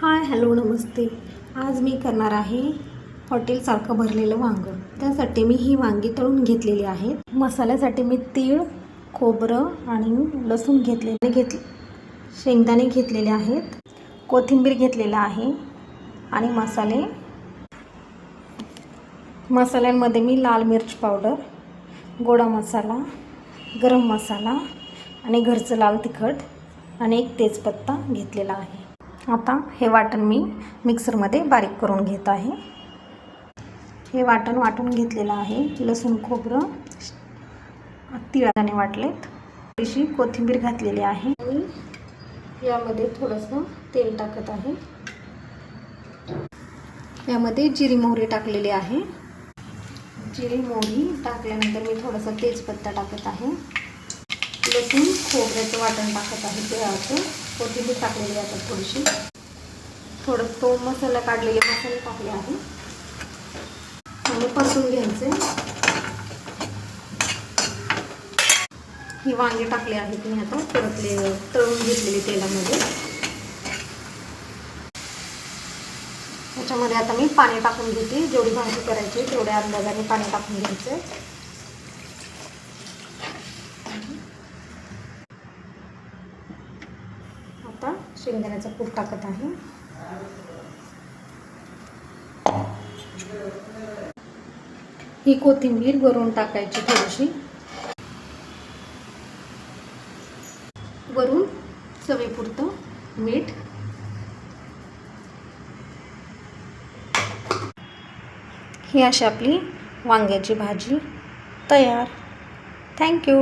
Hi hello नमस्ते. आज मी करणार आहे हॉटेलसारखं भरलेलं वांगं. त्यासाठी मी ही वांगी तळून घेतलेली आहेत. मसाल्यासाठी मी तीळ, खोबरं आणि लसूण शेंगदाणे घेतलेले आहेत, कोथिंबीर घेतलेला आहे आणि मसाल्यांमध्ये मी लाल मिर्च पावडर, गोडा मसाला, गरम मसाला आणि घरचं लाल तिखट आणि एक तेजपत्ता घेतलेला आहे. आता हे वाटण मी मिक्सरमध्ये बारीक करून घेत आहे. हे वाटण वाटून घेतलेलं आहे. लसूण, खोबरं, तिळाने वाटलेत. थोडीशी कोथिंबीर घातलेली आहे. मी यामध्ये थोडंसं तेल टाकत आहे. यामध्ये जिरी मोहरी टाकलेली आहे. जिरी मोहरी टाकल्यानंतर मी थोडंसं तेजपत्ता टाकत आहे. लसूण खोबऱ्याचं वाटण टाकत आहे. तिळाचं, कोथिंबीर टाकलेली आहे. थोडीशी तो मसाला काढलेले मसाले टाकले आहे आणि परतून घ्यायचे. ही वांगे टाकले आहेत मी आता तळून घेतलेली तेलामध्ये. त्याच्यामध्ये आता मी पाणी टाकून घेते. जेवढी भाजी करायची तेवढ्या अंदाजाने पाणी टाकून घ्यायचे. आता शेंगदाण्याचा कूट टाकत आहे. ही कोथिंबीर वरून टाकायची थोडीशी. वरून चवीपुरतं मीठ. ही अशी आपली वांग्याची भाजी तयार. थँक्यू.